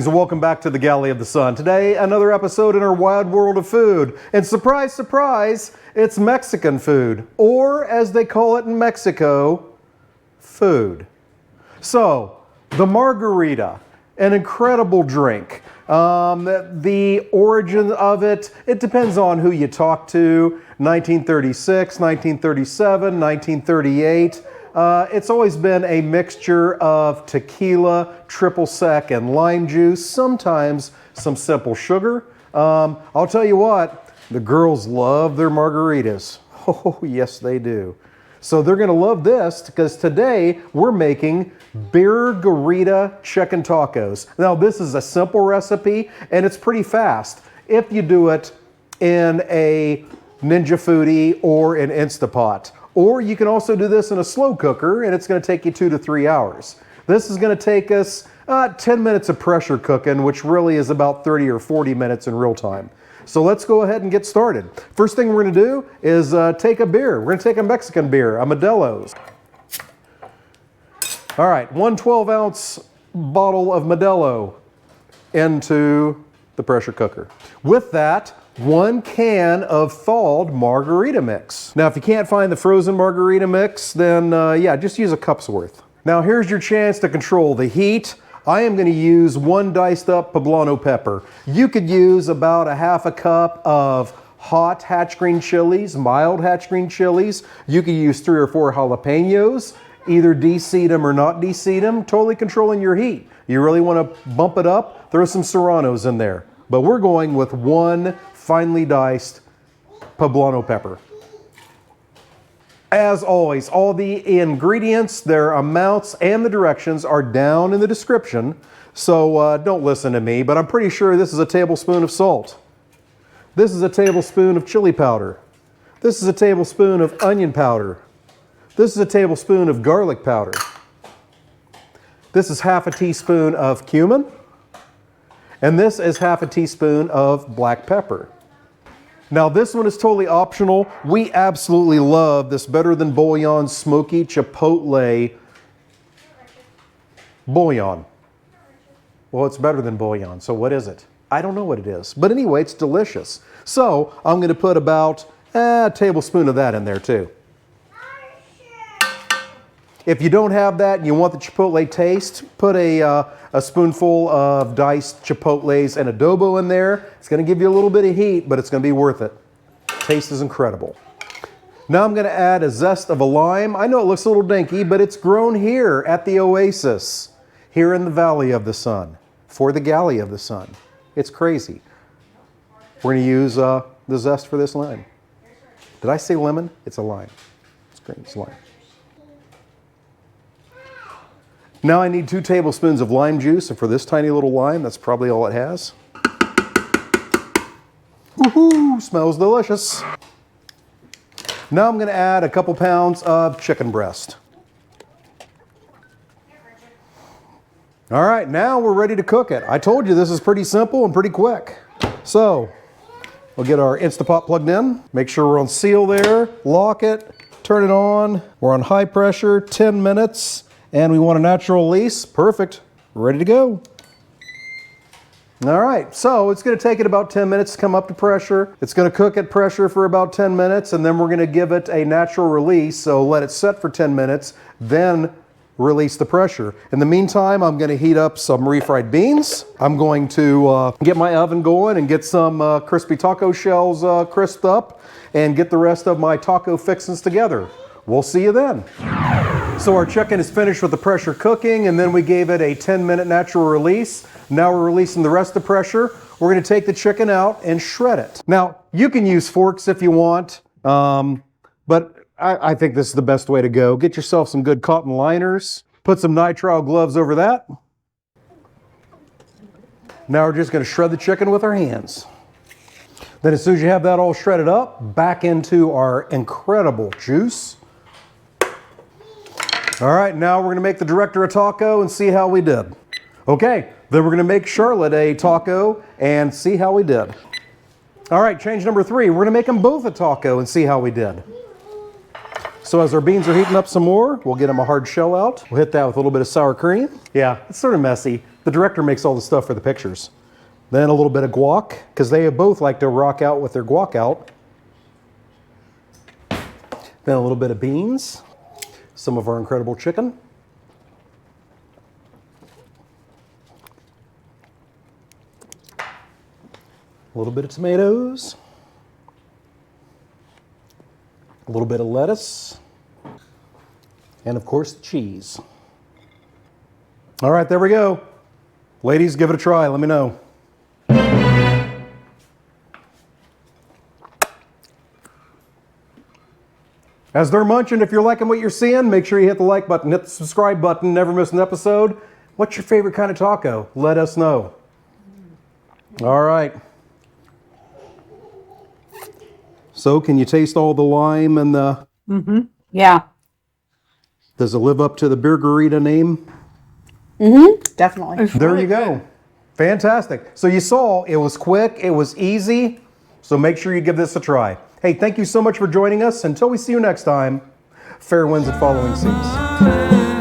Greetings and welcome back to the Galley of the Sun. Today, another episode in our wide world of food. And surprise, surprise, it's Mexican food. Or, as they call it in Mexico, food. So, the margarita, an incredible drink. The origin of it depends on who you talk to. 1936, 1937, 1938. It's always been a mixture of tequila, triple sec, and lime juice, sometimes some simple sugar. I'll tell you what, the girls love their margaritas. Oh, yes, they do. So they're going to love this because today we're making Beergarita Chicken Tacos. Now, this is a simple recipe and it's pretty fast if you do it in a Ninja Foodi or an Instapot. Or you can also do this in a slow cooker and it's going to take you 2 to 3 hours. This is going to take us 10 minutes of pressure cooking, which really is about 30 or 40 minutes in real time. So let's go ahead and get started. First thing we're going to do is take a beer. We're going to take a Mexican beer, a Modelo's. All right, 1 12-ounce bottle of Modelo into the pressure cooker. With that, 1 can of thawed margarita mix. Now, if you can't find the frozen margarita mix, then yeah, just use a cup's worth. Now, here's your chance to control the heat. I am going to use 1 diced up poblano pepper. You could use about a half a cup of hot hatch green chilies, mild hatch green chilies. You could use 3 or 4 jalapenos, either de-seed them or not de-seed them, totally controlling your heat. You really want to bump it up, throw some serranos in there. But we're going with 1 finely diced poblano pepper. As always, all the ingredients, their amounts, and the directions are down in the description, so don't listen to me, but I'm pretty sure this is a tablespoon of salt. This is a tablespoon of chili powder. This is a tablespoon of onion powder. This is a tablespoon of garlic powder. This is half a teaspoon of cumin. And this is half a teaspoon of black pepper. Now this one is totally optional. We absolutely love this Better Than Bouillon Smoky Chipotle bouillon. Well, it's better than bouillon, so what is it? I don't know what it is, but anyway, it's delicious. So I'm going to put about a tablespoon of that in there too. If you don't have that and you want the chipotle taste, put a spoonful of diced chipotles and adobo in there. It's going to give you a little bit of heat, but it's going to be worth it. Taste is incredible. Now I'm going to add a zest of a lime. I know it looks a little dinky, but it's grown here at the Oasis, here in the Valley of the Sun, for the Galley of the Sun. It's crazy. We're going to use the zest for this lime. Did I say lemon? It's a lime. It's green, it's lime. Now I need 2 tablespoons of lime juice, and for this tiny little lime, that's probably all it has. Woohoo! Smells delicious. Now I'm going to add a couple pounds of chicken breast. All right, now we're ready to cook it. I told you this is pretty simple and pretty quick. So we'll get our Instapot plugged in. Make sure we're on seal there. Lock it. Turn it on. We're on high pressure, 10 minutes. And we want a natural release. Perfect. We're ready to go. All right, so it's going to take it about 10 minutes to come up to pressure. It's going to cook at pressure for about 10 minutes, and then we're going to give it a natural release. So let it set for 10 minutes, then release the pressure. In the meantime, I'm going to heat up some refried beans. I'm going to get my oven going and get some crispy taco shells crisped up and get the rest of my taco fixings together. We'll see you then. So our chicken is finished with the pressure cooking, and then we gave it a 10-minute natural release. Now we're releasing the rest of the pressure. We're going to take the chicken out and shred it. Now, you can use forks if you want, but I think this is the best way to go. Get yourself some good cotton liners. Put some nitrile gloves over that. Now we're just going to shred the chicken with our hands. Then as soon as you have that all shredded up, back into our incredible juice. All right, now we're going to make the director a taco and see how we did. Okay, then we're going to make Charlotte a taco and see how we did. All right, change number 3. We're going to make them both a taco and see how we did. So as our beans are heating up some more, we'll get them a hard shell out. We'll hit that with a little bit of sour cream. Yeah, it's sort of messy. The director makes all the stuff for the pictures. Then a little bit of guac, because they both like to rock out with their guac out. Then a little bit of beans. Some of our incredible chicken. A little bit of tomatoes. A little bit of lettuce. And of course, cheese. All right, there we go. Ladies, give it a try. Let me know. As they're munching, if you're liking what you're seeing, make sure you hit the like button, hit the subscribe button, never miss an episode. What's your favorite kind of taco? Let us know. All right. So, can you taste all the lime and the... Mm-hmm. Yeah. Does it live up to the Beergarita name? Mm-hmm. Definitely. There you go. Fantastic. So you saw it was quick, it was easy. So make sure you give this a try. Hey, thank you so much for joining us. Until we see you next time, fair winds and following seas.